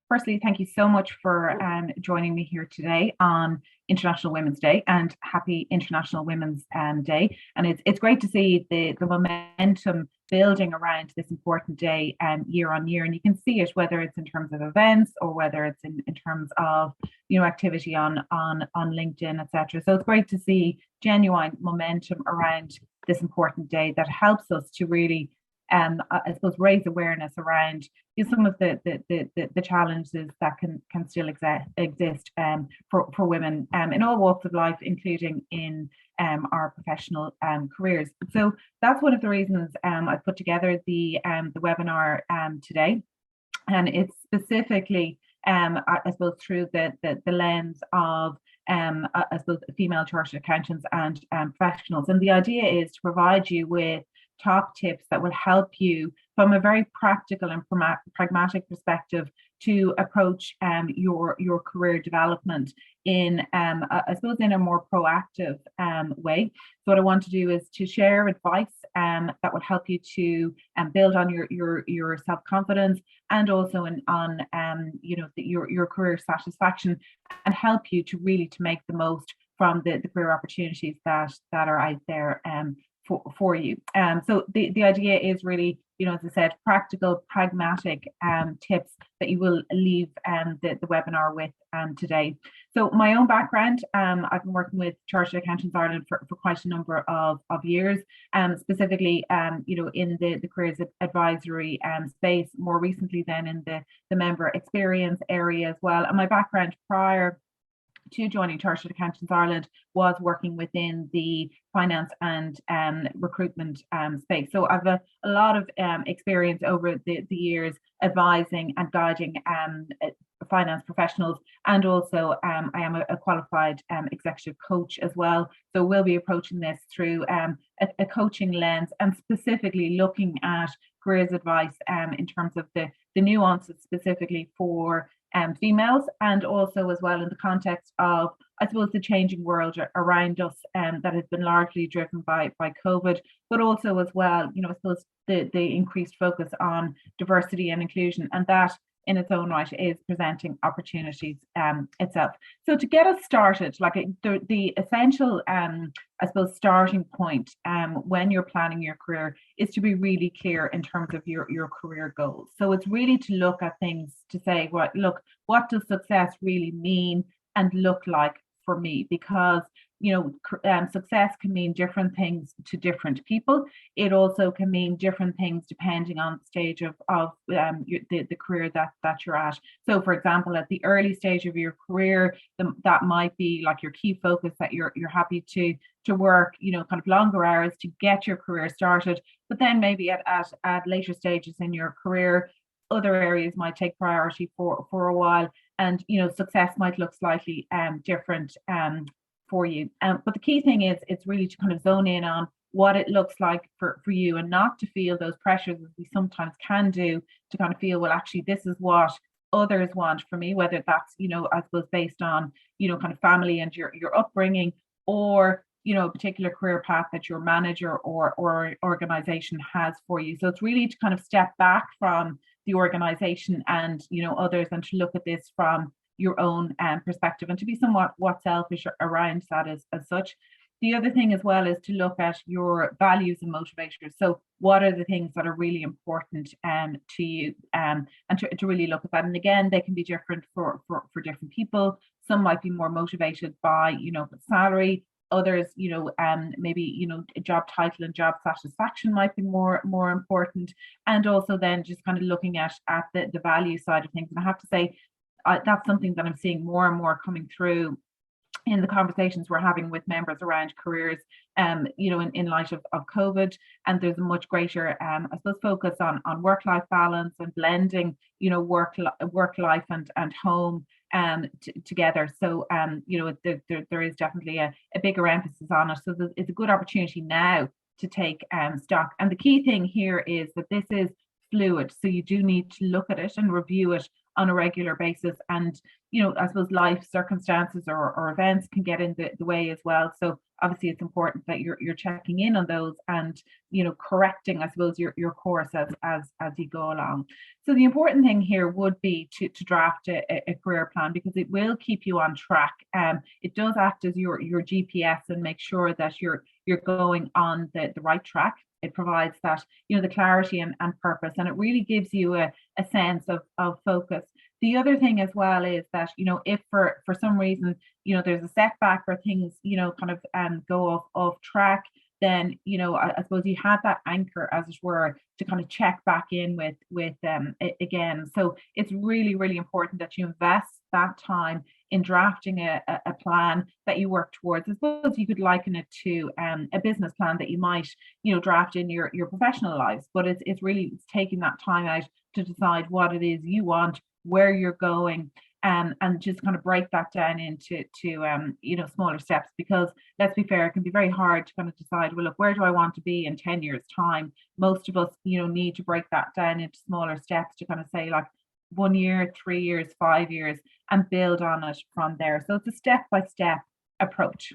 firstly, thank you so much for joining me here today on International Women's Day, and happy International Women's Day. And it's great to see the momentum building around this important day year on year. And you can see it whether it's in terms of events or whether it's in terms of activity on LinkedIn, etc. So it's great to see genuine momentum around this important day that helps us to really I suppose raise awareness around some of the challenges that can still exist for women in all walks of life, including in our professional careers. So that's one of the reasons I put together the webinar today, and it's specifically I suppose through the lens of I suppose female chartered accountants and professionals. And the idea is to provide you with top tips that will help you from a very practical and pragmatic perspective to approach your career development in I suppose in a more proactive way. So what I want to do is to share advice that will help you to build on your self-confidence, and also on your career satisfaction, and help you to really to make the most from the career opportunities that are out there for you. So the idea is really, as I said, practical, pragmatic tips that you will leave the webinar with today. So my own background, I've been working with Chartered Accountants Ireland for quite a number of years, specifically, in the careers advisory space, more recently then in the member experience area as well. And my background prior to joining Chartered Accountants Ireland was working within the finance and recruitment space. So I've a lot of experience over the years advising and guiding finance professionals, and also I am a qualified executive coach as well. So we'll be approaching this through a coaching lens, and specifically looking at careers advice in terms of the nuances specifically for females, and also as well in the context of, I suppose, the changing world around us that has been largely driven by COVID, but also as well, I suppose the increased focus on diversity and inclusion, and that in its own right is presenting opportunities itself. So to get us started, like the essential I suppose starting point when you're planning your career is to be really clear in terms of your career goals. So it's really to look at things to say, what does success really mean and look like for me? Because success can mean different things to different people. It also can mean different things depending on the stage of the career that you're at. So for example, at the early stage of your career, that might be like your key focus, that you're happy to work kind of longer hours to get your career started. But then maybe at later stages in your career, other areas might take priority for a while, and success might look slightly different for you. But the key thing is, it's really to kind of zone in on what it looks like for you, and not to feel those pressures as we sometimes can do, to kind of feel, well, actually this is what others want for me, whether that's I suppose based on kind of family and your upbringing, or a particular career path that your manager or organization has for you. So it's really to kind of step back from the organization and others, and to look at this from your own perspective, and to be somewhat selfish around that as such. The other thing as well is to look at your values and motivators. So what are the things that are really important to you, and to really look at that. And again, they can be different for different people. Some might be more motivated by salary. Others, maybe job title and job satisfaction might be more important. And also then just kind of looking at the value side of things. And I have to say, that's something that I'm seeing more and more coming through in the conversations we're having with members around careers, in light of COVID. And there's a much greater, I suppose, focus on work-life balance and blending, work life and home together. So, there is definitely a bigger emphasis on it. So it's a good opportunity now to take stock. And the key thing here is that this is fluid. So you do need to look at it and review it on a regular basis. And, I suppose life circumstances or events can get in the way as well. So obviously it's important that you're checking in on those and, correcting, I suppose, your course as you go along. So the important thing here would be to draft a career plan, because it will keep you on track. It does act as your GPS and make sure that you're going on the right track. It provides that, the clarity and purpose, and it really gives you a sense of focus. The other thing as well is that, if for some reason, there's a setback or things, kind of go off track, then, I suppose you have that anchor, as it were, to kind of check back in with again. So it's really, really important that you invest that time in drafting a plan that you work towards. I suppose you could liken it to a business plan that you might, draft in your professional lives, but it's taking that time out to decide what it is you want, where you're going, and just kind of break that down into smaller steps. Because let's be fair, it can be very hard to kind of decide, well, look, where do I want to be in 10 years time? Most of us, need to break that down into smaller steps to kind of say, like, 1 year, 3 years, 5 years, and build on it from there. So it's a step-by-step approach.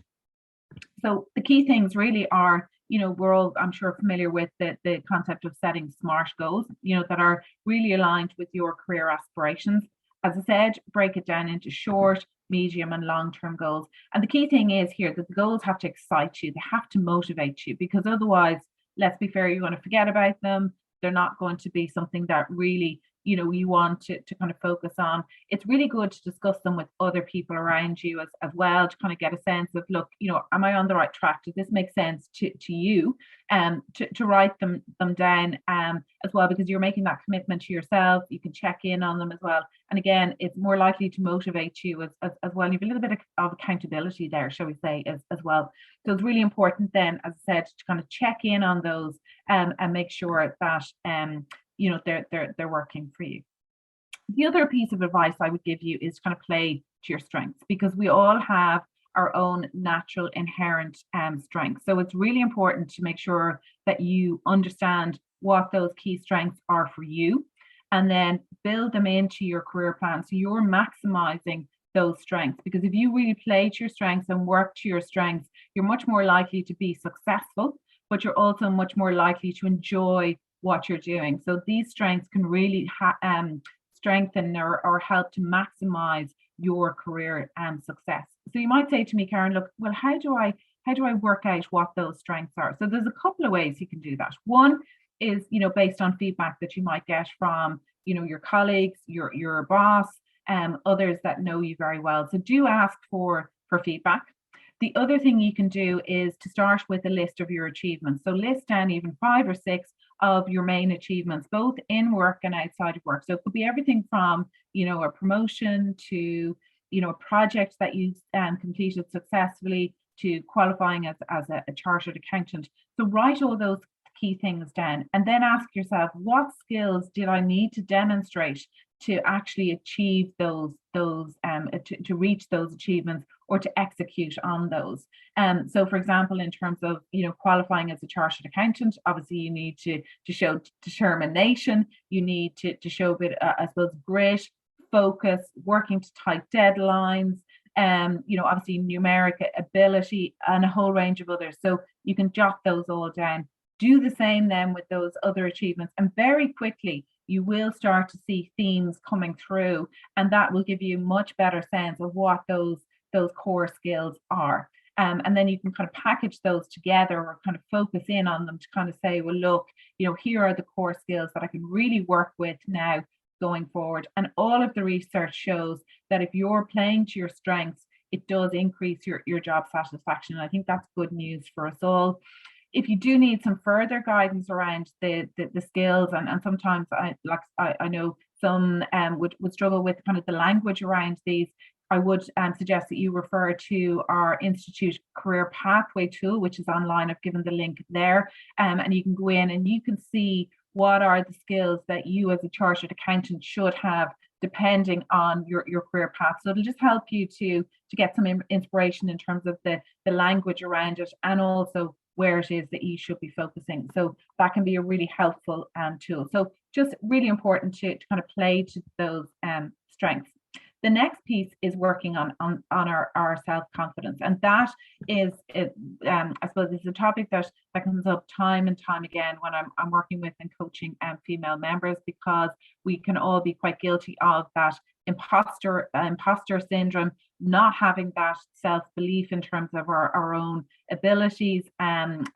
So the key things really are, we're all, I'm sure, familiar with the concept of setting SMART goals, that are really aligned with your career aspirations. As I said, break it down into short, medium, and long-term goals. And the key thing is here that the goals have to excite you. They have to motivate you, because otherwise, let's be fair, you're going to forget about them. They're not going to be something that really, you want to kind of focus on. It's really good to discuss them with other people around you as well, to kind of get a sense of, look, am I on the right track? Does this make sense to you? To write them down as well, because you're making that commitment to yourself. You can check in on them as well. And again, it's more likely to motivate you as well. You have a little bit of accountability there, shall we say, as well. So it's really important then, as I said, to kind of check in on those and make sure that they're working for you. The other piece of advice I would give you is kind of play to your strengths, because we all have our own natural inherent strengths. So it's really important to make sure that you understand what those key strengths are for you, and then build them into your career plan so you're maximizing those strengths. Because if you really play to your strengths and work to your strengths, you're much more likely to be successful, but you're also much more likely to enjoy what you're doing. So these strengths can really strengthen or help to maximize your career success. So you might say to me, Karen, look, well, how do I work out what those strengths are? So there's a couple of ways you can do that. One is, based on feedback that you might get from, your colleagues, your boss, others that know you very well. So do ask for feedback. The other thing you can do is to start with a list of your achievements. So list down even 5 or 6 of your main achievements, both in work and outside of work. So it could be everything from, a promotion to, a project that you completed successfully, to qualifying as a chartered accountant. So write all those key things down, and then ask yourself, what skills did I need to demonstrate to actually achieve those to reach those achievements, or to execute on those. So for example, in terms of, qualifying as a chartered accountant, obviously you need to show determination, you need to show a bit, I suppose, grit, focus, working to tight deadlines, obviously numeric ability, and a whole range of others. So you can jot those all down. Do the same then with those other achievements, and very quickly you will start to see themes coming through, and that will give you much better sense of what those core skills are. And then you can kind of package those together, or kind of focus in on them, to kind of say, well, look, here are the core skills that I can really work with now going forward. And all of the research shows that if you're playing to your strengths, it does increase your job satisfaction. And I think that's good news for us all. If you do need some further guidance around the skills, and sometimes I know some would struggle with kind of the language around these, I would suggest that you refer to our Institute Career Pathway tool, which is online. I've given the link there, and you can go in and you can see what are the skills that you as a chartered accountant should have, depending on your career path. So it'll just help you to get some inspiration in terms of the language around it, and also where it is that you should be focusing. So that can be a really helpful tool. So just really important to kind of play to those strengths. The next piece is working on our self-confidence, and that is I suppose it's a topic that comes up time and time again when I'm working with and coaching female members, because we can all be quite guilty of that imposter syndrome, not having that self-belief in terms of our own abilities and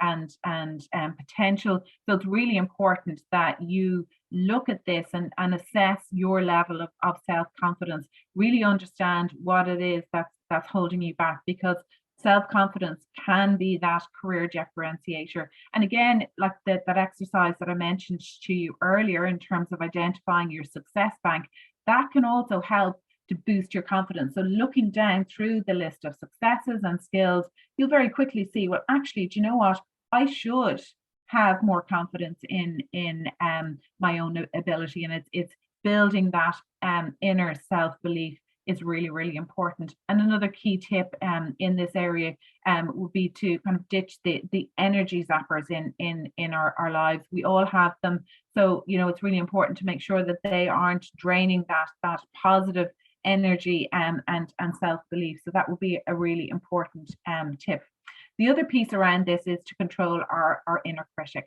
potential. So it's really important that you look at this and assess your level of self-confidence, really understand what it is that's holding you back, because self-confidence can be that career differentiator. And again, like that exercise that I mentioned to you earlier in terms of identifying your success bank, that can also help to boost your confidence. So looking down through the list of successes and skills, you'll very quickly see, well, actually, do you know what? I should have more confidence in my own ability, and it's building that inner self-belief is really, really important. And another key tip in this area would be to kind of ditch the energy zappers in our lives. We all have them, so it's really important to make sure that they aren't draining that positive energy and self-belief. So that would be a really important tip. The other piece around this is to control our inner critic.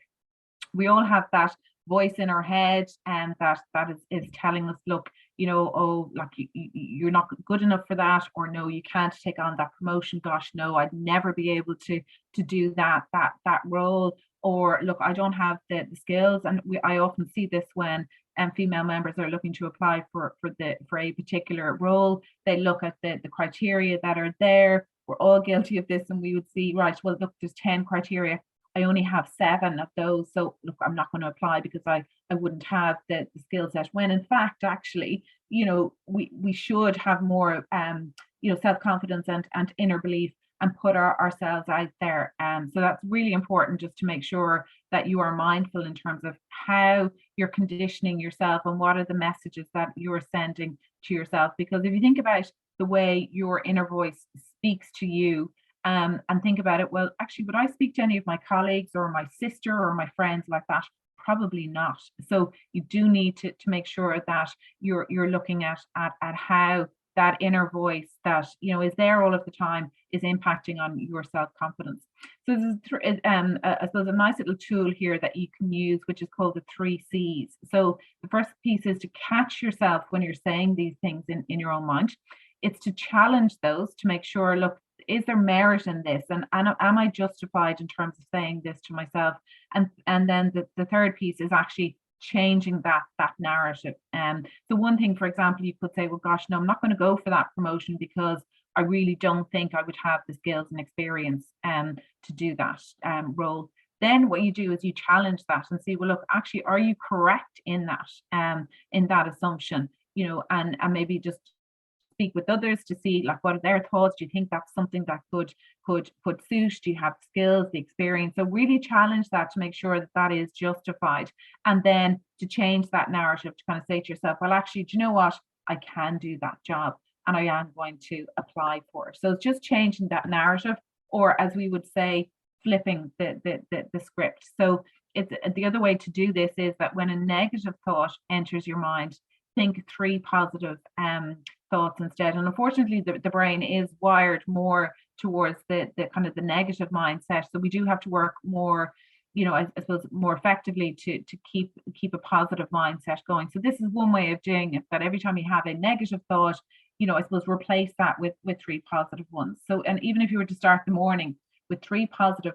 We all have that voice in our head, and that is telling us, look, oh, like you're not good enough for that, or no, you can't take on that promotion. Gosh, no, I'd never be able to do that role, or look, I don't have the skills. And I often see this when female members are looking to apply for a particular role. They look at the criteria that are there. We're all guilty of this, and we would see, right, well, look, there's 10 criteria. I only have 7 of those. So look, I'm not going to apply because I wouldn't have the skill set. When in fact, actually, we should have more, self-confidence and inner belief, and put ourselves out there. So that's really important, just to make sure that you are mindful in terms of how you're conditioning yourself and what are the messages that you're sending to yourself. Because if you think about the way your inner voice speaks to you, and think about it, well, actually, would I speak to any of my colleagues or my sister or my friends like that? Probably not. So you do need to make sure that you're looking at how that inner voice that is there all of the time is impacting on your self-confidence. So this is I suppose a nice little tool here that you can use, which is called the 3 C's. So the first piece is to catch yourself when you're saying these things in your own mind. It's to challenge those, to make sure, look, is there merit in this, and am I justified in terms of saying this to myself? And then the third piece is actually changing that narrative. So one thing, for example, you could say, well, gosh, no, I'm not going to go for that promotion because I really don't think I would have the skills and experience to do that role. Then what you do is you challenge that and see, well, look, actually, are you correct in that assumption? And maybe just speak with others to see, like, what are their thoughts. Do you think that's something that could suit? Do you have the skills, the experience? So really challenge that to make sure that is justified, and then to change that narrative to kind of say to yourself, well, actually, do you know what, I can do that job and I am going to apply for it. So it's just changing that narrative, or as we would say, flipping the script. So it's the other way to do this is that when a negative thought enters your mind, think 3 positive thoughts instead. And unfortunately, the brain is wired more towards the kind of the negative mindset. So we do have to work more, I suppose, more effectively to keep a positive mindset going. So this is one way of doing it, that every time you have a negative thought, I suppose, replace that with 3 positive ones. So, and even if you were to start the morning with 3 positive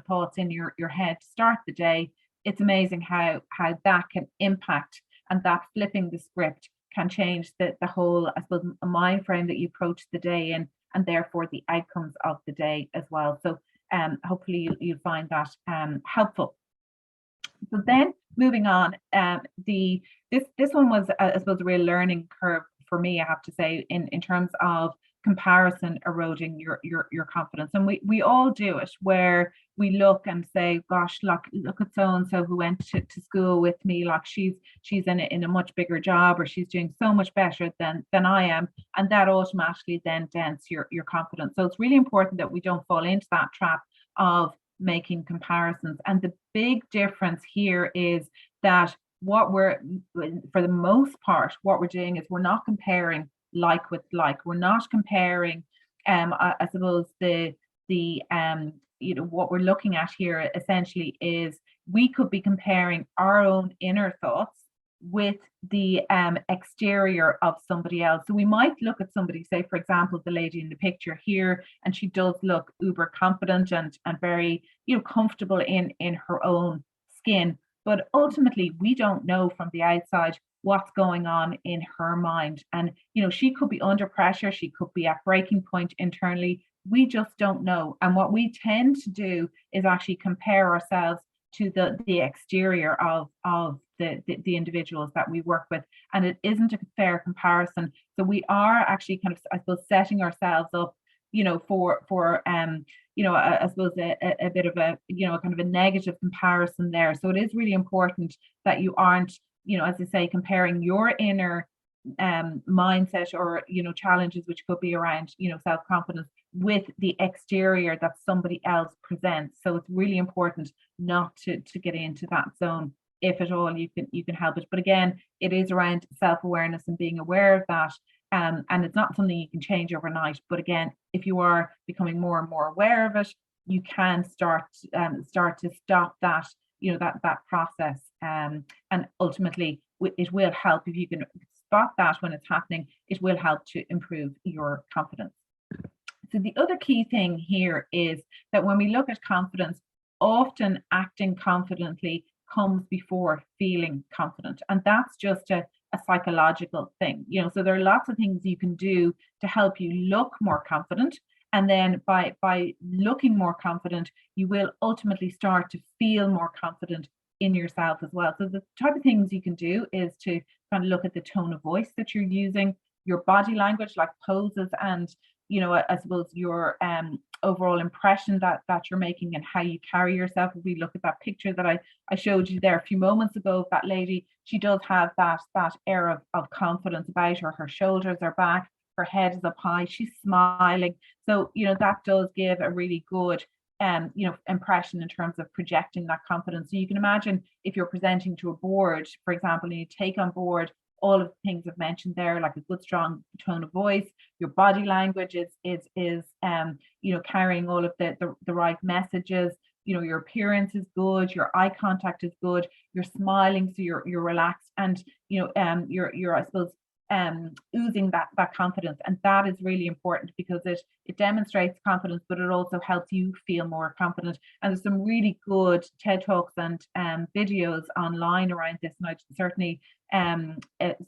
thoughts in your head to start the day, it's amazing how that can impact, and that flipping the script can change the whole, I suppose, mind frame that you approach the day in, and therefore the outcomes of the day as well. So hopefully you'll find that helpful. So then moving on, this one was, I suppose, a real learning curve for me, I have to say, in terms of comparison eroding your confidence. And we all do it, where we look and say, gosh, look at so and so who went to school with me, like she's in a much bigger job, or she's doing so much better than I am, and that automatically then dents your confidence. So it's really important that we don't fall into that trap of making comparisons. And the big difference here is that for the most part, what we're doing is we're not comparing like with like. We're not comparing, I suppose the what we're looking at here essentially is we could be comparing our own inner thoughts with the exterior of somebody else. So we might look at somebody, say for example the lady in the picture here, and she does look uber confident and very comfortable in her own skin, but ultimately we don't know from the outside what's going on in her mind. And she could be under pressure, she could be at breaking point internally. We just don't know. And what we tend to do is actually compare ourselves to the exterior of the individuals that we work with, and it isn't a fair comparison. So we are actually kind of, I suppose, setting ourselves up for I suppose a bit of a kind of a negative comparison there. So it is really important that you aren't, as I say, comparing your inner mindset or challenges, which could be around self-confidence, with the exterior that somebody else presents. So it's really important not to get into that zone. If at all you can help it. But again, it is around self-awareness and being aware of that. And it's not something you can change overnight. But again, if you are becoming more and more aware of it, you can start to stop that that process. And ultimately, it will help if you can spot that when it's happening. It will help to improve your confidence. So the other key thing here is that when we look at confidence, often acting confidently comes before feeling confident. And that's just a psychological thing. So there are lots of things you can do to help you look more confident. And then by looking more confident, you will ultimately start to feel more confident in yourself as well. So the type of things you can do is to kind of look at the tone of voice that you're using, your body language, like poses, and I suppose your overall impression that you're making and how you carry yourself. If we look at that picture that I showed you there a few moments ago of that lady, she does have that air of confidence about her. Her shoulders are back, her head is up high, she's smiling. So that does give a really good impression in terms of projecting that confidence. So you can imagine if you're presenting to a board, for example, and you take on board all of the things I've mentioned there, like a good strong tone of voice, your body language is carrying all of the right messages, your appearance is good, your eye contact is good, you're smiling, so you're relaxed, and you're I suppose oozing that confidence. And that is really important because it demonstrates confidence, but it also helps you feel more confident. And there's some really good TED Talks and videos online around this, and I'd certainly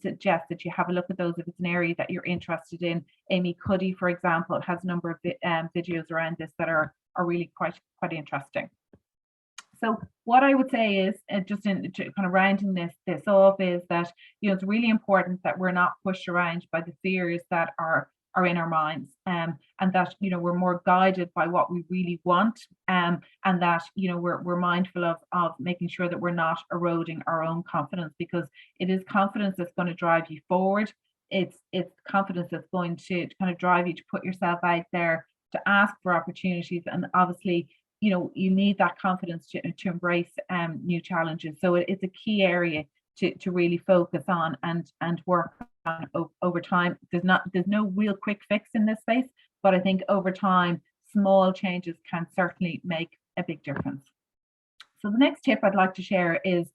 suggest that you have a look at those if it's an area that you're interested in. Amy Cuddy, for example, has a number of videos around this that are really quite interesting. So what I would say is, just in kind of rounding this off, is that it's really important that we're not pushed around by the fears that are in our minds, and that we're more guided by what we really want, and that we're mindful of making sure that we're not eroding our own confidence, because it is confidence that's going to drive you forward. It's confidence that's going to kind of drive you to put yourself out there, to ask for opportunities, and obviously you need that confidence to embrace new challenges. So it's a key area to really focus on and work on over time. There's no real quick fix in this space, but I think over time small changes can certainly make a big difference. So the next tip I'd like to share is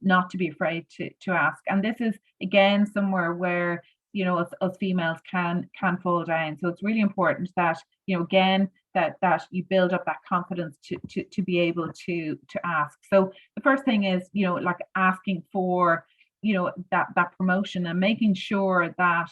not to be afraid to ask. And this is again somewhere where us females can fall down. So it's really important that again that you build up that confidence to be able to ask. So the first thing is like asking for that promotion, and making sure that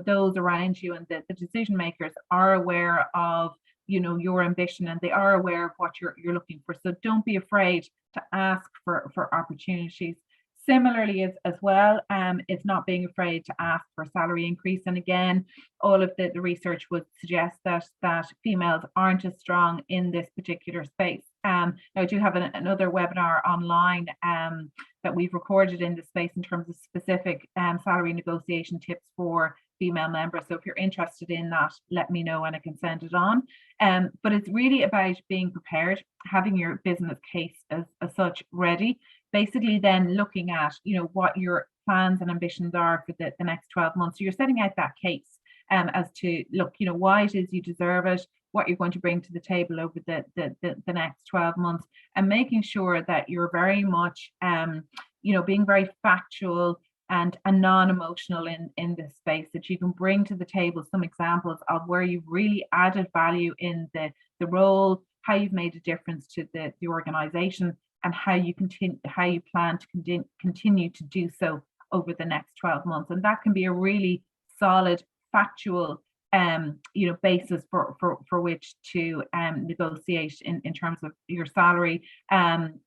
those around you and the decision makers are aware of your ambition, and they are aware of what you're looking for. So don't be afraid to ask for opportunities. Similarly, as well, it's not being afraid to ask for a salary increase. And again, all of the research would suggest that females aren't as strong in this particular space. Now I do have another webinar online that we've recorded in this space in terms of specific salary negotiation tips for female members. So if you're interested in that, let me know and I can send it on. But it's really about being prepared, having your business case as such ready. Basically then looking at what your plans and ambitions are for the next 12 months. So you're setting out that case as to, look, why it is you deserve it, what you're going to bring to the table over the next 12 months, and making sure that you're very much, being very factual and non-emotional in this space, that you can bring to the table some examples of where you've really added value in the role, how you've made a difference to the organization, and how you plan to continue to do so over the next 12 months. And that can be a really solid, factual basis for which to negotiate in terms of your salary, and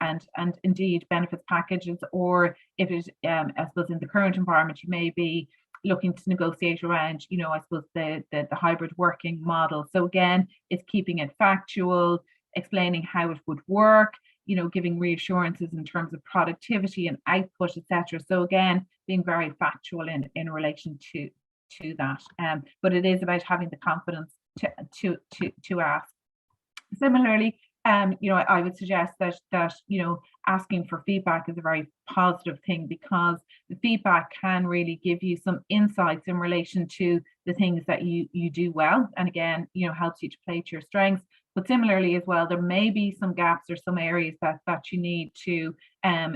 indeed benefits packages, or if it I suppose in the current environment you may be looking to negotiate around, I suppose the hybrid working model. So again, it's keeping it factual, explaining how it would work, giving reassurances in terms of productivity and output, etc. So again, being very factual in relation to that. But it is about having the confidence to ask. Similarly, I would suggest that asking for feedback is a very positive thing, because the feedback can really give you some insights in relation to the things that you do well, and again, helps you to play to your strengths. But similarly as well, there may be some gaps or some areas that you need to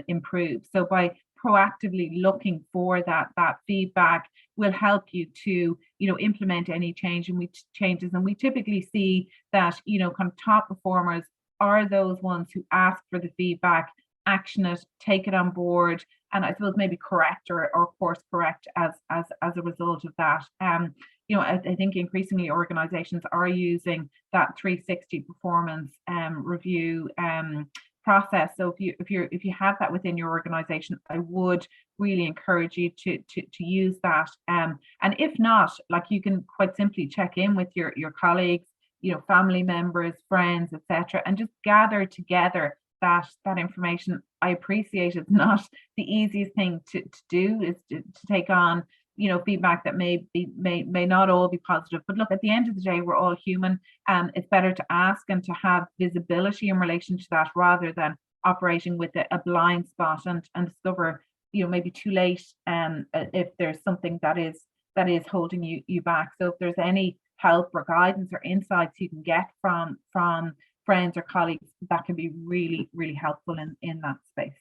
improve. So by proactively looking for that feedback will help you to implement any changes. And we typically see that kind of top performers are those ones who ask for the feedback, action it, take it on board, and I suppose maybe correct or course correct as a result of that. I think increasingly organizations are using that 360 performance review process. So if you have that within your organization, I would really encourage you to use that. And if not, like, you can quite simply check in with your colleagues, family members, friends, etc., and just gather together that information. I appreciate it's not the easiest thing to do, is to take on feedback that may not all be positive. But look, at the end of the day, we're all human. It's better to ask and to have visibility in relation to that, rather than operating with a blind spot and discover maybe too late if there's something that is holding you back. So if there's any help or guidance or insights you can get from friends or colleagues, that can be really, really helpful in that space.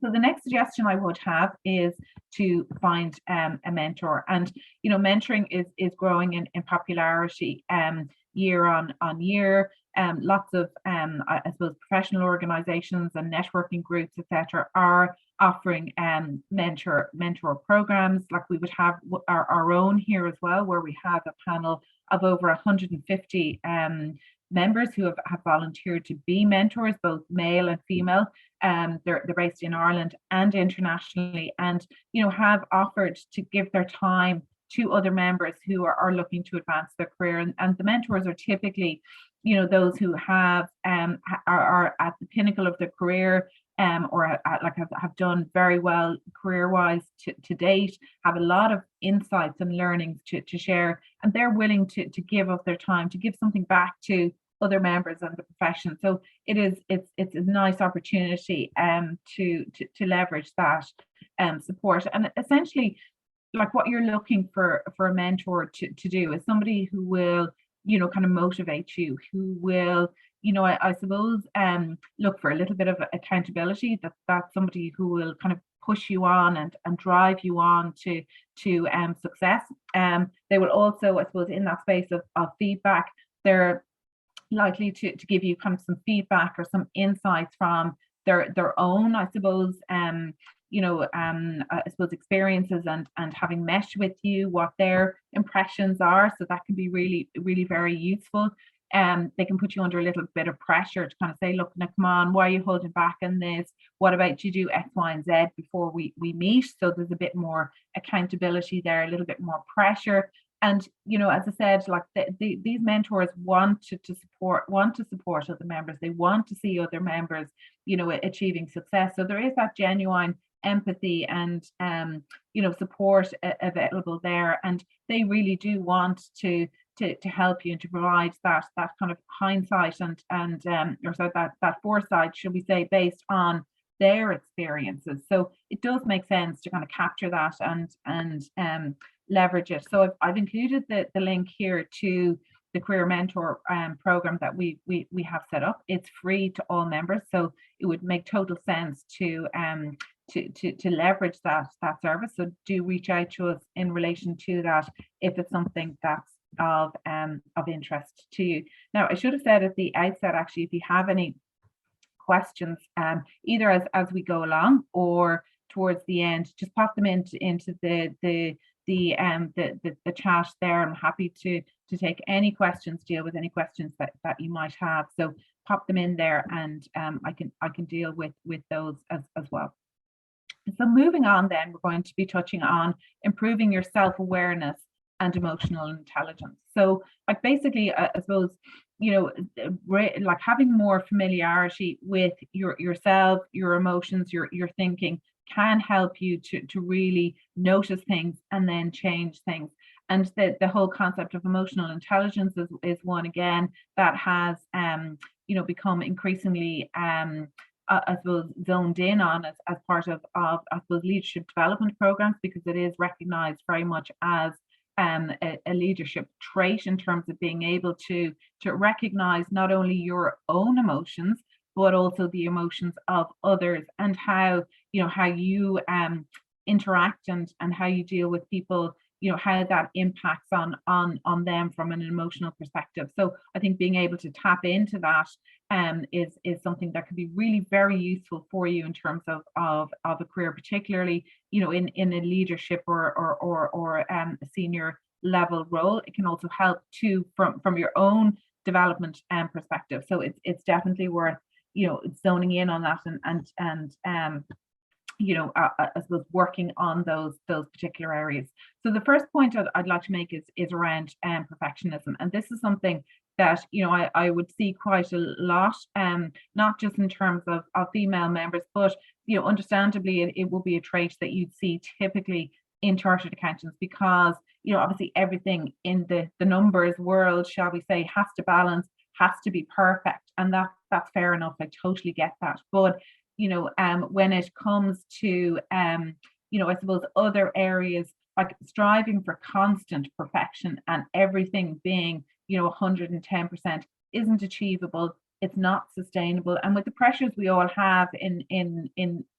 So the next suggestion I would have is to find a mentor. And mentoring is growing in popularity year on year. Lots of I suppose professional organizations and networking groups, etc., are offering mentor programs. Like, we would have our own here as well, where we have a panel of over 150 members who have volunteered to be mentors, both male and female. They're based in Ireland and internationally, and have offered to give their time to other members who are looking to advance their career. And the mentors are typically those who are at the pinnacle of their career, or have done very well career-wise to date, have a lot of insights and learnings to share, and they're willing to give of their time, to give something back to other members of the profession. So it's a nice opportunity to leverage that support. And essentially, like, what you're looking for a mentor to do is somebody who will kind of motivate you, who will I suppose look for a little bit of accountability, that's somebody who will kind of push you on and drive you on to success. They will also, I suppose, in that space of feedback, they're likely to give you kind of some feedback or some insights from their own, I suppose, I suppose experiences and having met with you, what their impressions are. So that can be really, really very useful. They can put you under a little bit of pressure to kind of say, look, now come on, why are you holding back on this? What about you do X, Y, and Z before we meet? So there's a bit more accountability there, a little bit more pressure. And as I said, like, these mentors want to support other members. They want to see other members, achieving success. So there is that genuine empathy and support available there, and they really do want to help you and to provide that kind of hindsight and or so that foresight, should we say, based on their experiences. So it does make sense to kind of capture that and leverage it. So I've included the link here to the Career Mentor program that we have set up. It's free to all members, so it would make total sense to leverage that service. So do reach out to us in relation to that if it's something that's of interest to you. Now, I should have said at the outset, actually, if you have any questions, either as we go along or towards the end, just pop them into the chat there. I'm happy to take any questions, deal with any questions that you might have. So pop them in there, and I can deal with those as well. So moving on, then we're going to be touching on improving your self-awareness and emotional intelligence. So like basically, I suppose, like having more familiarity with yourself, your emotions, your thinking can help you to really notice things and then change things. And the whole concept of emotional intelligence is one, again, that has become increasingly I suppose zoned in on as part of I suppose leadership development programs, because it is recognized very much as a leadership trait in terms of being able to recognize not only your own emotions but also the emotions of others, and how you interact and how you deal with people, how that impacts on them from an emotional perspective. So I think being able to tap into that is something that can be really very useful for you in terms of a career, particularly in a leadership or a senior level role. It can also help too from your own development perspective. So it's definitely worth zoning in on that and I suppose working on those particular areas. So the first point I'd like to make is around perfectionism, and this is something that I would see quite a lot, not just in terms of female members, but understandably it will be a trait that you'd see typically in chartered accountants, because obviously everything in the numbers world, shall we say, has to balance, has to be perfect, and that's fair enough. I totally get that. But when it comes to I suppose other areas, like striving for constant perfection and everything being 110% isn't achievable. It's not sustainable, and with the pressures we all have in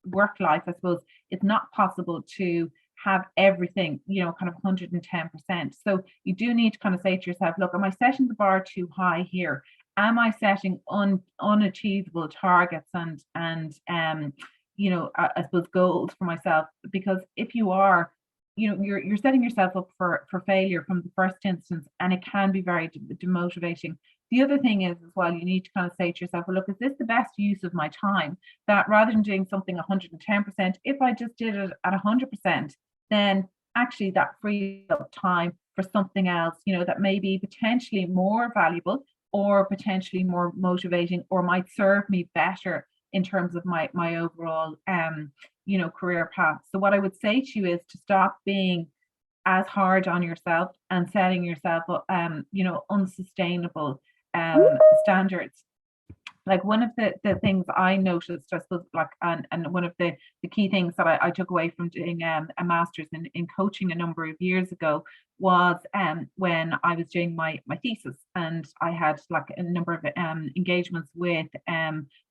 work life, I suppose it's not possible to have everything kind of 110%. So you do need to kind of say to yourself, look, am I setting the bar too high here? Am I setting unachievable targets and I suppose goals for myself? Because if you are, you're setting yourself up for failure from the first instance, and it can be very demotivating. The other thing is as well, you need to kind of say to yourself, well, look, is this the best use of my time? That rather than doing something 110%, if I just did it at 100%, then actually that frees up time for something else, that may be potentially more valuable or potentially more motivating, or might serve me better in terms of my overall career path. So what I would say to you is to stop being as hard on yourself and setting yourself up unsustainable standards. Like one of the things I noticed, I suppose, like, and one of the key things that I took away from doing a master's in coaching a number of years ago was when I was doing my thesis, and I had like a number of engagements with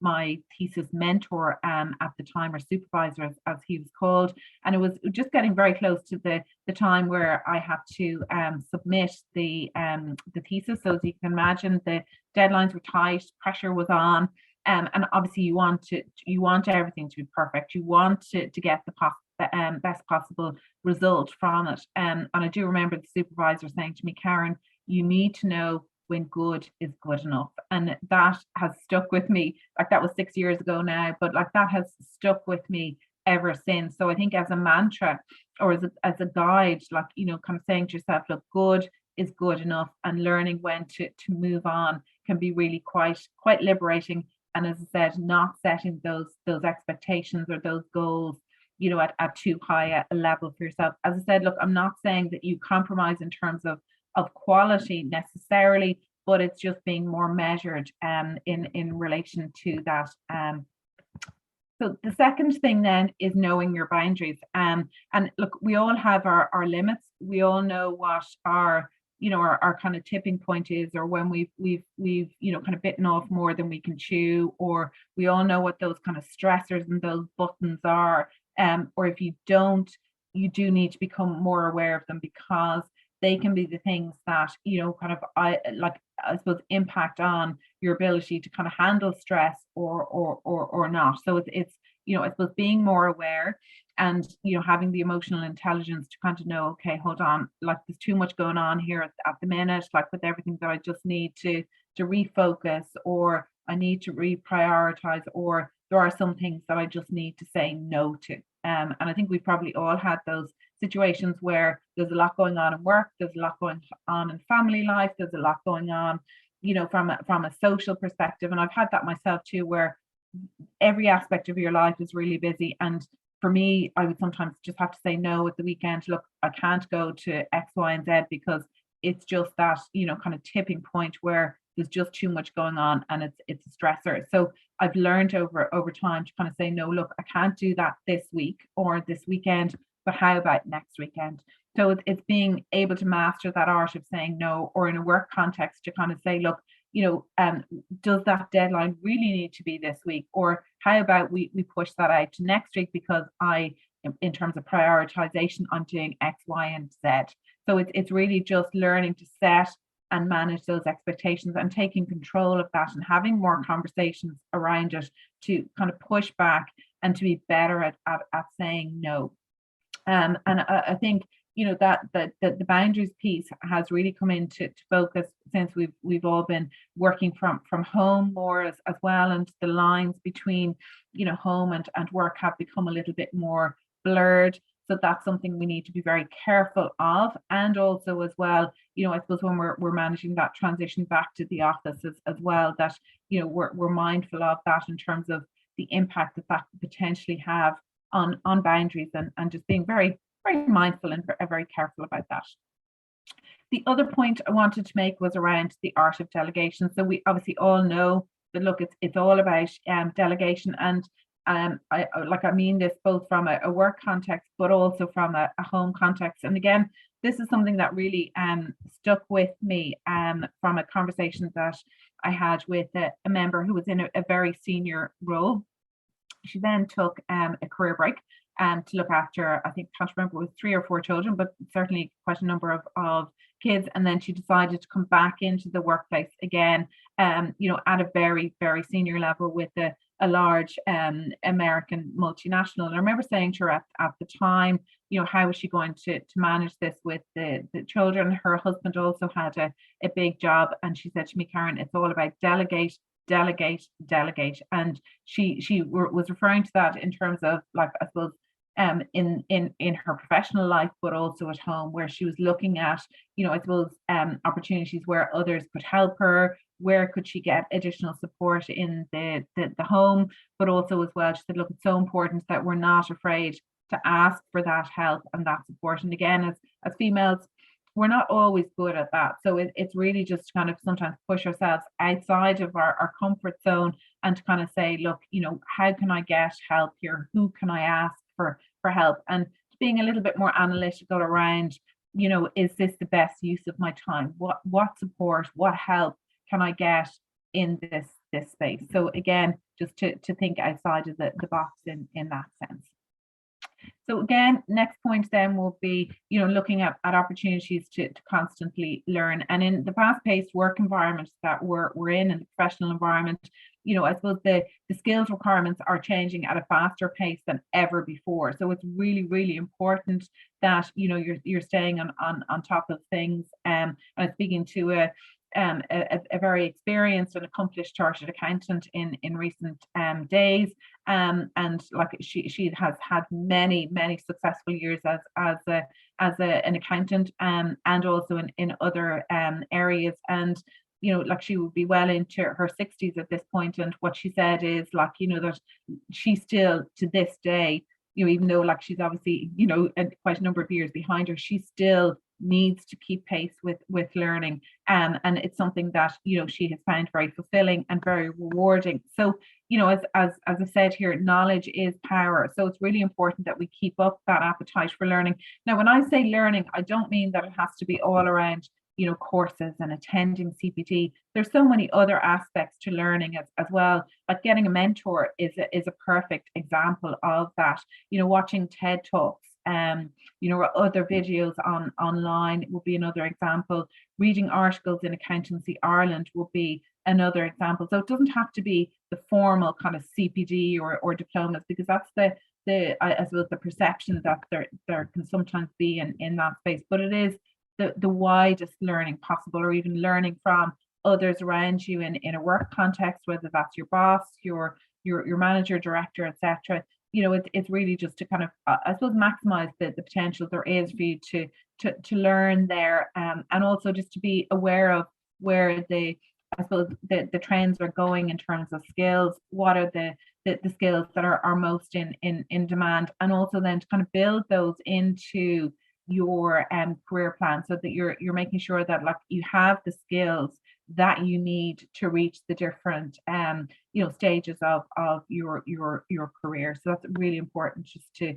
my thesis mentor at the time, or supervisor as he was called, and it was just getting very close to the time where I had to submit the thesis. So as you can imagine, the deadlines were tight, pressure was on, and obviously you want everything to be perfect. You want to get the best possible result from it. And I do remember the supervisor saying to me, Karen, you need to know when good is good enough. And that has stuck with me. Like, that was 6 years ago now, but like that has stuck with me ever since. So I think as a mantra, or as a guide, like, kind of saying to yourself, look, good is good enough, and learning when to move on can be really quite liberating. And as I said, not setting those expectations or those goals at too high a level for yourself. As I said, look, I'm not saying that you compromise in terms of quality necessarily, but it's just being more measured in relation to that So the second thing then is knowing your boundaries. And look, we all have our limits. We all know what our kind of tipping point is, or when we've kind of bitten off more than we can chew, or we all know what those kind of stressors and those buttons are. Or if you don't, you do need to become more aware of them, because they can be the things that kind of I suppose impact on your ability to kind of handle stress or not. So it's I suppose being more aware, and having the emotional intelligence to kind of know, okay, hold on, like there's too much going on here at the minute, like with everything, that I just need to refocus, or I need to reprioritize, or there are some things that I just need to say no to. And I think we probably all had those situations where there's a lot going on in work, there's a lot going on in family life, there's a lot going on, from a social perspective. And I've had that myself too, where every aspect of your life is really busy. And for me, I would sometimes just have to say no at the weekend. Look, I can't go to X, Y, and Z, because it's just that, kind of tipping point where there's just too much going on, and it's a stressor. So I've learned over time to kind of say, no, look, I can't do that this week or this weekend, but how about next weekend? So it's being able to master that art of saying no, or in a work context to kind of say, look, does that deadline really need to be this week? Or how about we push that out to next week, because in terms of prioritization, I'm doing X, Y, and Z. So it's really just learning to set and manage those expectations, and taking control of that, and having more conversations around it to kind of push back, and to be better at saying no. And I think that the boundaries piece has really come into focus since we've all been working from home more as well, and the lines between home and work have become a little bit more blurred. So that's something we need to be very careful of. And also as well, I suppose when we're managing that transition back to the office as well, that we're mindful of that in terms of the impact that could potentially have on boundaries, and just being very, very mindful and very careful about that. The other point I wanted to make was around the art of delegation. So we obviously all know that, look, it's all about delegation. And I mean this both from a work context, but also from a home context. And again, this is something that really stuck with me from a conversation that I had with a member who was in a very senior role. She then took a career break to look after, I think, can't remember, it was 3 or 4 children, but certainly quite a number of kids. And then she decided to come back into the workplace again, at a very, very senior level with a large American multinational. And I remember saying to her at the time, how was she going to manage this with the children? Her husband also had a big job. And she said to me, Karen, it's all about delegate, delegate, delegate. And she was referring to that in terms of, like, I suppose, in her professional life, but also at home, where she was looking at, I suppose, opportunities where others could help her, where could she get additional support in the home, but also as well, she said, look, it's so important that we're not afraid to ask for that help and that support. And again, as females, we're not always good at that. So it's really just kind of sometimes push ourselves outside of our comfort zone, and to kind of say, look, how can I get help here? Who can I ask for help? And being a little bit more analytical around, is this the best use of my time? What support, what help can I get in this space? So again, just to think outside of the box in that sense. So again, next point then will be, looking at opportunities to constantly learn. And in the fast-paced work environment that we're in the professional environment, I suppose the skills requirements are changing at a faster pace than ever before. So it's really, really important that, you're staying on top of things. And I'm speaking to a very experienced and accomplished chartered accountant in recent days, and like she has had many successful years as an accountant, and also in other areas. And like she would be well into her 60s at this point, and what she said is, like, that she still to this day, even though, like, she's obviously, quite a number of years behind her, she's still needs to keep pace with learning. And it's something that, she has found very fulfilling and very rewarding. So, as I said here, knowledge is power. So it's really important that we keep up that appetite for learning. Now, when I say learning, I don't mean that it has to be all around, courses and attending CPD. There's so many other aspects to learning as well. Like getting a mentor is a perfect example of that. Watching TED Talks, other videos online would be another example. Reading articles in Accountancy Ireland would be another example. So it doesn't have to be the formal kind of CPD or diplomas, because that's I suppose the perception that there can sometimes be in that space. But it is the widest learning possible, or even learning from others around you in a work context, whether that's your boss, your manager, director, etc. It's really just to kind of, I suppose, maximize the potential there is for you to learn there, and also just to be aware of where I suppose the trends are going in terms of skills. What are the skills that are most in demand, and also then to kind of build those into your career plan, so that you're making sure that, like, you have the skills that you need to reach the different stages of your career. So that's really important, just to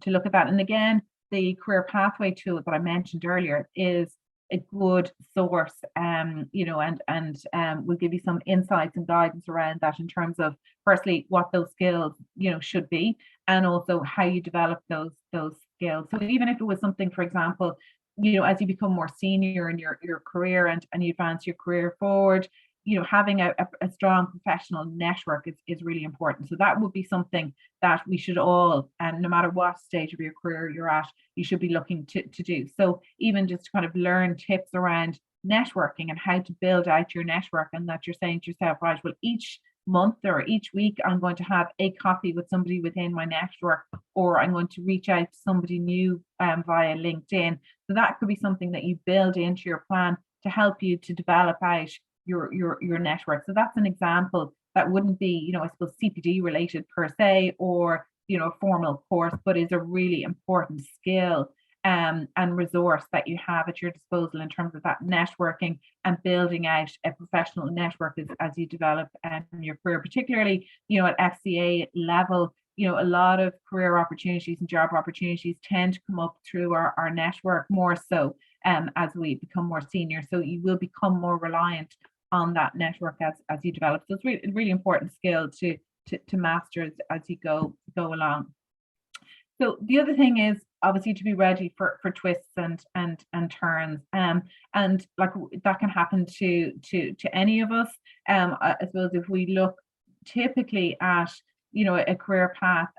look at that. And again, the career pathway tool that I mentioned earlier is a good source, and will give you some insights and guidance around that, in terms of, firstly, what those skills should be, and also how you develop those skills. So even if it was something, for example, as you become more senior in your career, and you advance your career forward, having a strong professional network is really important. So that would be something that we should all, and no matter what stage of your career you're at, you should be looking to do. So even just to kind of learn tips around networking and how to build out your network, and that you're saying to yourself, right, well, each month or each week I'm going to have a coffee with somebody within my network, or I'm going to reach out to somebody new via LinkedIn. So that could be something that you build into your plan to help you to develop out your network. So that's an example that wouldn't be, I suppose, CPD related per se, or a formal course, but is a really important skill and resource that you have at your disposal, in terms of that networking and building out a professional network as you develop your career, particularly at FCA level. A lot of career opportunities and job opportunities tend to come up through our network, more so as we become more senior. So you will become more reliant on that network as you develop. So it's really, really important skill to master as you go along. So the other thing is, obviously, to be ready for twists and turns, and like that can happen to any of us. I suppose if we look typically at a career path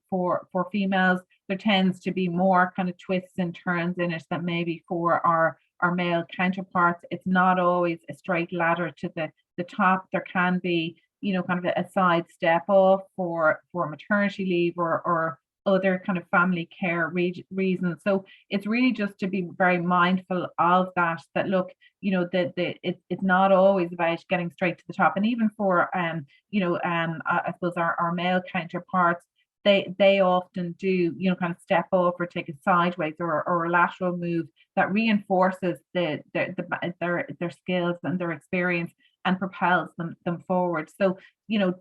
for females, there tends to be more kind of twists and turns in it than maybe for our male counterparts. It's not always a straight ladder to the top. There can be kind of a side step off for maternity leave or other kind of family care reasons. So it's really just to be very mindful of that look, it's not always about getting straight to the top. And even for I suppose our male counterparts, they often do kind of step off or take a sideways or a lateral move that reinforces their skills and their experience and propels them forward. So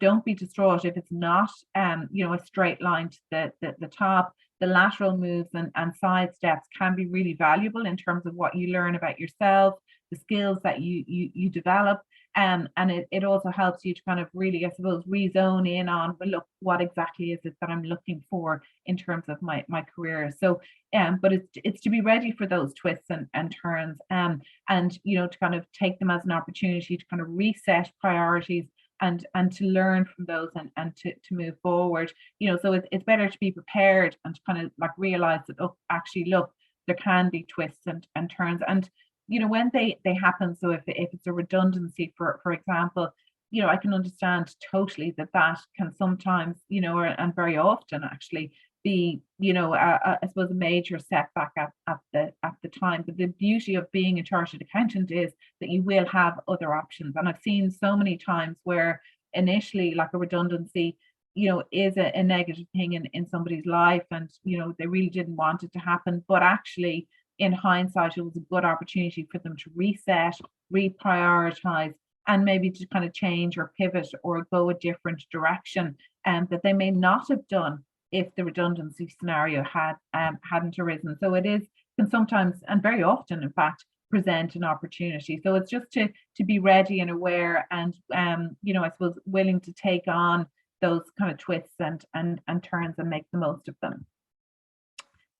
don't be distraught if it's not a straight line to the top. The lateral moves and side steps can be really valuable in terms of what you learn about yourself, the skills that you develop. And it also helps you to kind of really, I suppose, rezone in on, well, look, what exactly is it that I'm looking for in terms of my career. So but it's to be ready for those twists and turns, and to kind of take them as an opportunity to kind of reset priorities and to learn from those and to move forward. So it's better to be prepared and to kind of like realize that, oh, actually, look, there can be twists and turns. And when they happen, so if it's a redundancy, for example, I can understand totally that can sometimes, and very often actually be, I suppose, a major setback at the time. But the beauty of being a chartered accountant is that you will have other options. And I've seen so many times where initially, like, a redundancy, is a negative thing in somebody's life, and they really didn't want it to happen, but actually in hindsight, it was a good opportunity for them to reset, reprioritize, and maybe to kind of change or pivot or go a different direction, that they may not have done if the redundancy scenario hadn't arisen. So it is can sometimes, and very often, in fact, present an opportunity. So it's just to be ready and aware, and I suppose willing to take on those kind of twists and turns and make the most of them.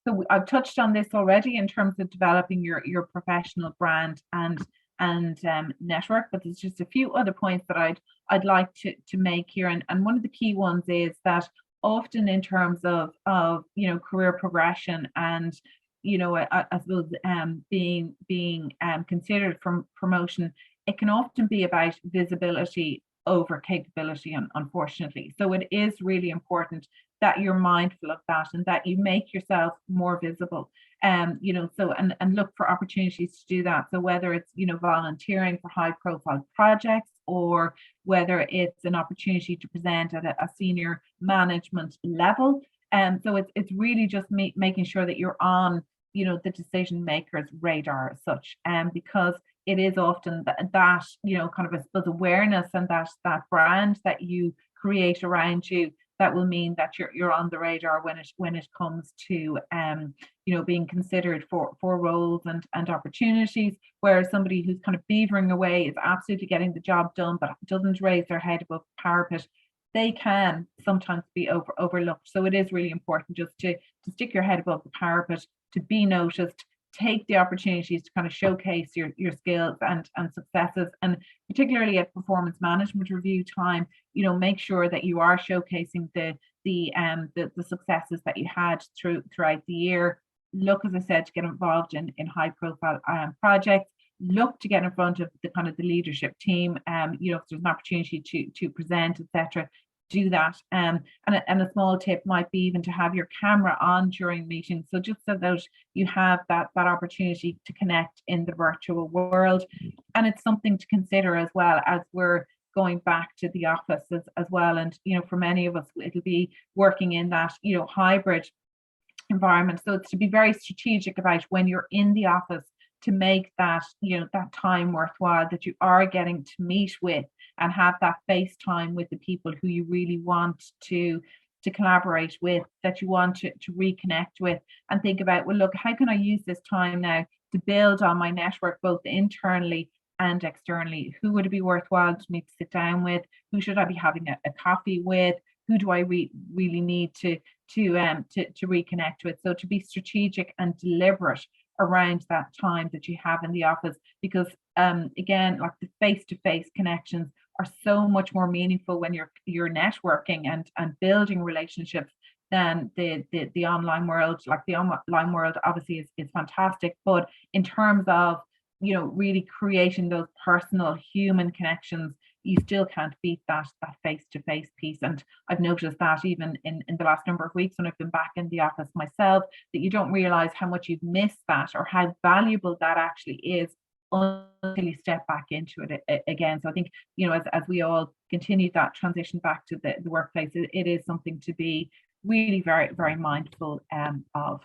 So I've touched on this already in terms of developing your professional brand and network, but there's just a few other points that I'd like to make here. And one of the key ones is that often in terms of career progression and I suppose being considered for promotion, it can often be about visibility over capability, unfortunately. So it is really important that you're mindful of that and that you make yourself more visible. So and look for opportunities to do that. So whether it's volunteering for high profile projects, or whether it's an opportunity to present at a senior management level. So it's really just making sure that you're on the decision makers' radar as such, because it is often that kind of, I suppose, awareness and that brand that you create around you that will mean that you're on the radar when it comes to being considered for roles and opportunities. Whereas somebody who's kind of beavering away is absolutely getting the job done but doesn't raise their head above the parapet, they can sometimes be overlooked. So it is really important just to stick your head above the parapet, to be noticed, take the opportunities to kind of showcase your skills and successes, and particularly at performance management review time, make sure that you are showcasing the successes that you had throughout the year. Look, as I said, to get involved in high profile projects. Look to get in front of the kind of the leadership team. If there's an opportunity to present, etc., do that. And a small tip might be even to have your camera on during meetings, so just so that you have that opportunity to connect in the virtual world. And it's something to consider as well as we're going back to the office as well. And for many of us, it'll be working in that hybrid environment. So it's to be very strategic about when you're in the office, to make that that time worthwhile, that you are getting to meet with and have that face time with the people who you really want to collaborate with, that you want to reconnect with, and think about, well, look, how can I use this time now to build on my network, both internally and externally? Who would it be worthwhile to me to sit down with? Who should I be having a coffee with? Who do I really need to reconnect with? So to be strategic and deliberate around that time that you have in the office, because again, like, the face-to-face connections are so much more meaningful when you're networking and building relationships than the online world. Like, the online world obviously is fantastic, but in terms of really creating those personal human connections, you still can't beat that face-to-face piece. And I've noticed that even in the last number of weeks when I've been back in the office myself, that you don't realize how much you've missed that, or how valuable that actually is, until you step back into it again. So I think, as we all continue that transition back to the workplace, it is something to be really very, very mindful of.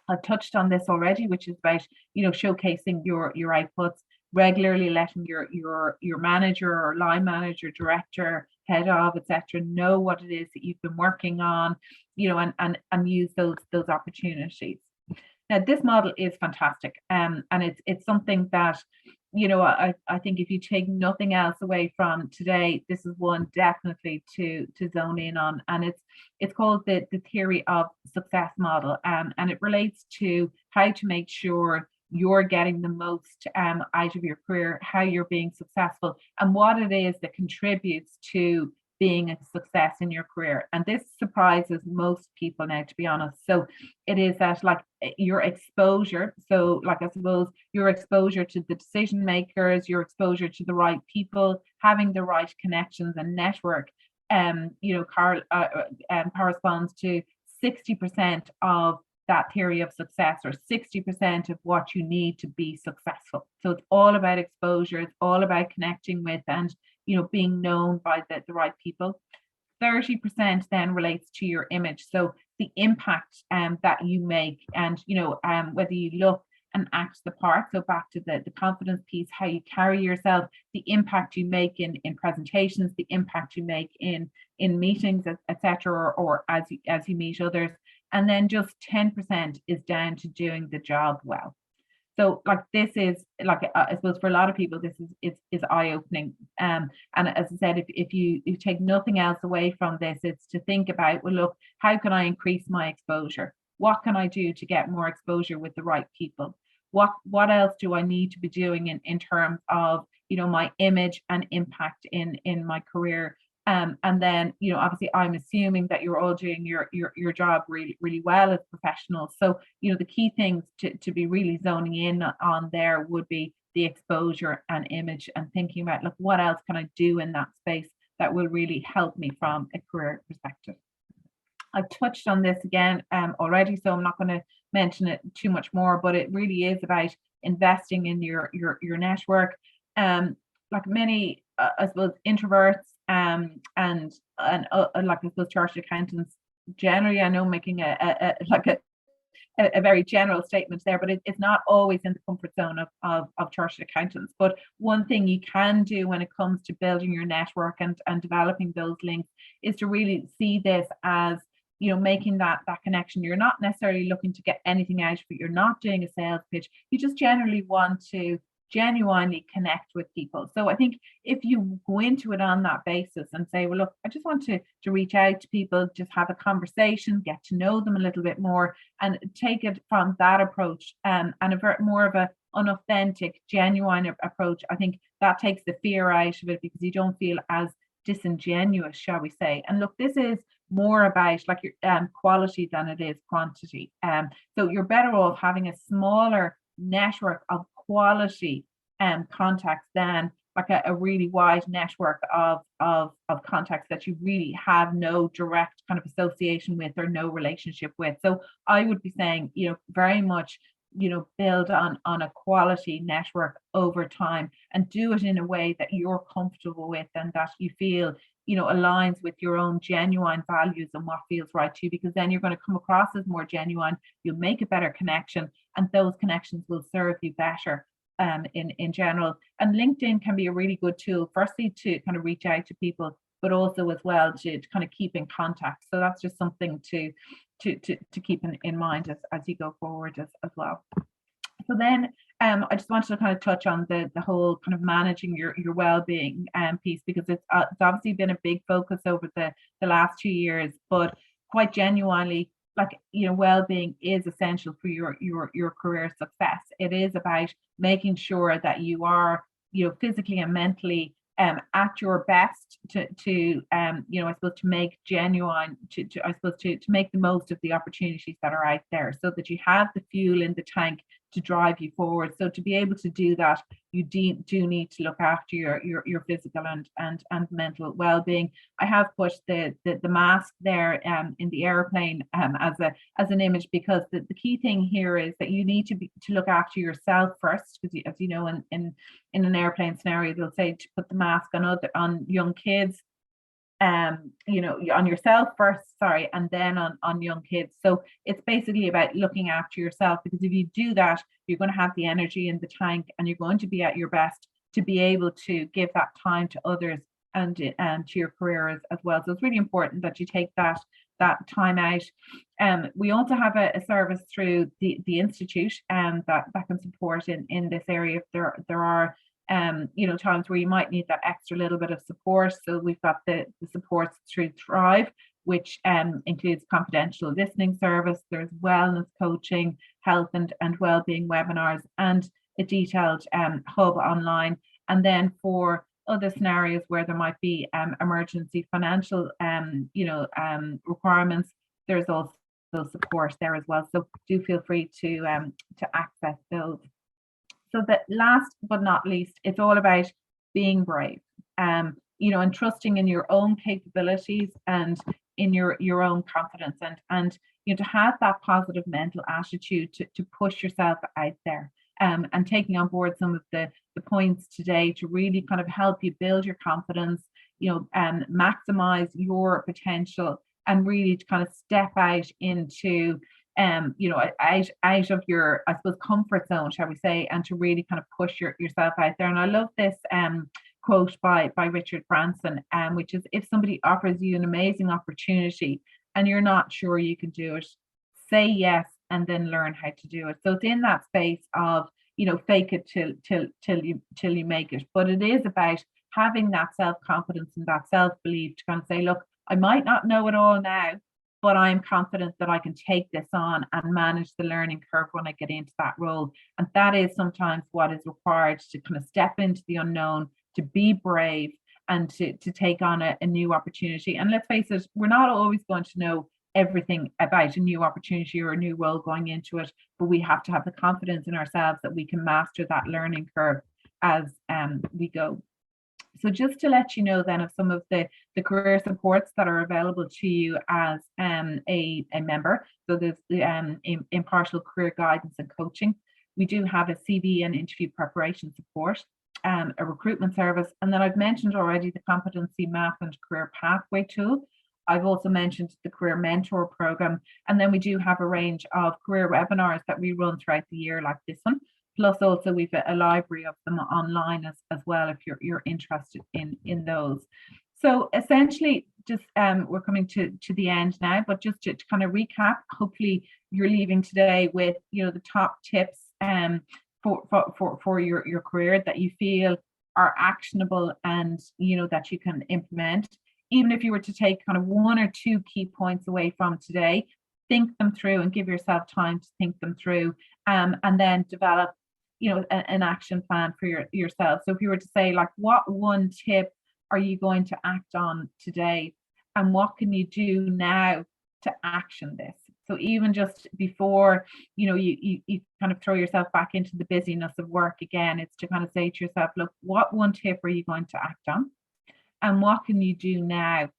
I've touched on this already, which is about showcasing your outputs, regularly letting your manager or line manager, director, head of, etc., know what it is that you've been working on, and use those opportunities. Now, this model is fantastic, and it's something that I think if you take nothing else away from today, this is one definitely to zone in on. And it's called the theory of success model, and it relates to how to make sure you're getting the most out of your career, how you're being successful, and what it is that contributes to being a success in your career. And this surprises most people now, to be honest. So it is that, like, your exposure. So, like, I suppose your exposure to the decision makers, your exposure to the right people, having the right connections and network, corresponds to 60% of that theory of success, or 60% of what you need to be successful. So it's all about exposure. It's all about connecting with and being known by the right people. 30% then relates to your image. So the impact that you make, and whether you look and act the part. So back to the confidence piece, how you carry yourself, the impact you make in presentations, the impact you make in meetings, etc., or as you meet others. And then just 10% is down to doing the job well. So like this is like I suppose for a lot of people this is eye-opening. And as I said, if you take nothing else away from this, it's to think about, well, look, how can I increase my exposure? What can I do to get more exposure with the right people? What else do I need to be doing in terms of my image and impact in my career? And then obviously I'm assuming that you're all doing your job really really well as professionals. So the key things to be really zoning in on there would be the exposure and image, and thinking about, look, what else can I do in that space that will really help me from a career perspective. I've touched on this again already, so I'm not going to mention it too much more, but it really is about investing in your network. Like many I suppose introverts and like I suppose chartered accountants generally, I know making a very general statement there, but it's not always in the comfort zone of chartered accountants. But one thing you can do when it comes to building your network and developing those links is to really see this as making that connection. You're not necessarily looking to get anything out of it. You're not doing a sales pitch. You just generally want to genuinely connect with people. So I think if you go into it on that basis and say, well, look, I just want to reach out to people, just have a conversation, get to know them a little bit more, and take it from that approach, and more of a unauthentic, genuine approach. I think that takes the fear out of it, because you don't feel as disingenuous, shall we say. And look, this is more about like your quality than it is quantity. So you're better off having a smaller network of quality contacts than like a really wide network of contacts that you really have no direct kind of association with or no relationship with. So I would be saying, very much build on a quality network over time, and do it in a way that you're comfortable with and that you feel aligns with your own genuine values and what feels right to you, because then you're going to come across as more genuine. You'll make a better connection, and those connections will serve you better in general. And LinkedIn can be a really good tool, firstly to kind of reach out to people, but also as well to kind of keep in contact. So that's just something to keep in mind as you go forward as well. So then I just wanted to kind of touch on the whole kind of managing your well-being piece, because it's obviously been a big focus over the last 2 years, but quite genuinely, like well-being is essential for your career success. It is about making sure that you are physically and mentally at your best to I suppose to make genuine to make the most of the opportunities that are out there, so that you have the fuel in the tank to drive you forward. So to be able to do that, you do need to look after your physical and mental well-being. I have put the mask there in the airplane as an image, because the key thing here is that you need to look after yourself first, because as you know, in an airplane scenario, they'll say to put the mask on young kids, on yourself first, and then on young kids. So it's basically about looking after yourself, because if you do that, you're going to have the energy in the tank, and you're going to be at your best to be able to give that time to others and to your career as well. So it's really important that you take that time out. We also have a service through the institute that can support in this area if there are times where you might need that extra little bit of support. So we've got the supports through Thrive, which includes confidential listening service. There's wellness coaching, health and wellbeing webinars, and a detailed hub online. And then for other scenarios where there might be emergency financial requirements, there's also support there as well. So do feel free to access those. So that last but not least, it's all about being brave, and trusting in your own capabilities and in your own confidence, and to have that positive mental attitude to push yourself out there, and taking on board some of the points today to really kind of help you build your confidence, maximize your potential and really to kind of step out into out of your, I suppose, comfort zone, shall we say, and to really kind of push yourself out there. And I love this quote by Richard Branson, which is, if somebody offers you an amazing opportunity and you're not sure you can do it, say yes and then learn how to do it. So it's in that space of, fake it till you make it. But it is about having that self-confidence and that self-belief to kind of say, look, I might not know it all now, but I'm confident that I can take this on and manage the learning curve when I get into that role. And that is sometimes what is required to kind of step into the unknown, to be brave, and to take on a new opportunity. And let's face it, we're not always going to know everything about a new opportunity or a new role going into it, but we have to have the confidence in ourselves that we can master that learning curve as we go. So just to let you know then of some of the career supports that are available to you as a member. So there's the impartial career guidance and coaching. We do have a CV and interview preparation support, a recruitment service, and then I've mentioned already the competency map and career pathway tool. I've also mentioned the career mentor program, and then we do have a range of career webinars that we run throughout the year, like this one. Plus also we've a library of them online as well if you're interested in those. So essentially, just we're coming to the end now, but just to kind of recap, hopefully you're leaving today with the top tips for your career that you feel are actionable and that you can implement. Even if you were to take kind of one or two key points away from today, think them through and give yourself time to think them through, and then develop an action plan for yourself. So if you were to say, like, what one tip are you going to act on today, and what can you do now to action this? So even just before you kind of throw yourself back into the busyness of work again, it's to kind of say to yourself, look, what one tip are you going to act on, and what can you do now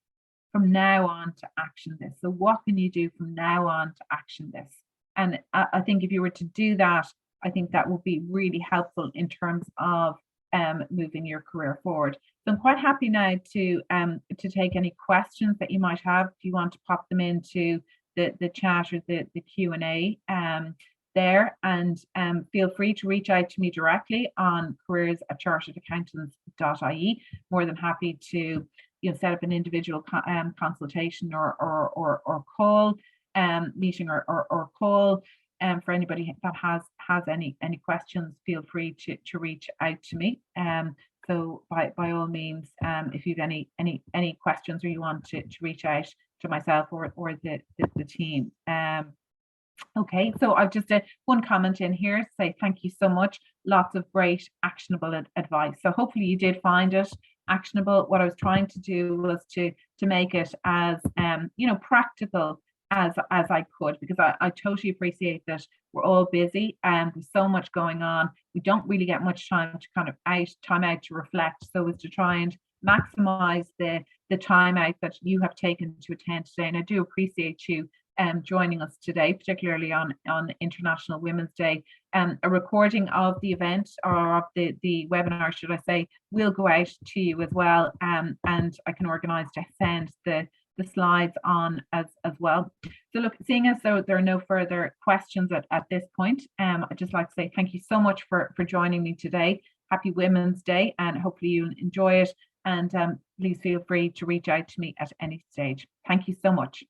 from now on to action this? So what can you do from now on to action this? And I think if you were to do that, I think that will be really helpful in terms of moving your career forward. So I'm quite happy now to take any questions that you might have. If you want to pop them into the chat or the Q&A there, and feel free to reach out to me directly on careers@charteredaccountants.ie. More than happy to set up an individual consultation or call meeting or call. For anybody that has any questions, feel free to reach out to me. So by all means, if you've any questions or you want to reach out to myself or the team. Okay, so I've just one comment in here to say thank you so much. Lots of great actionable advice. So hopefully you did find it actionable. What I was trying to do was to make it as practical as I could, because I totally appreciate that we're all busy and there's so much going on. We don't really get much time to kind of time out to reflect. So as to try and maximize the time out that you have taken to attend today. And I do appreciate you joining us today, particularly on International Women's Day. A recording of the event, or of the webinar, should I say, will go out to you as well, and I can organise to send the slides on as well. So look, seeing as though there are no further questions at this point, I'd just like to say thank you so much for joining me today. Happy Women's Day, and hopefully you'll enjoy it, and please feel free to reach out to me at any stage. Thank you so much.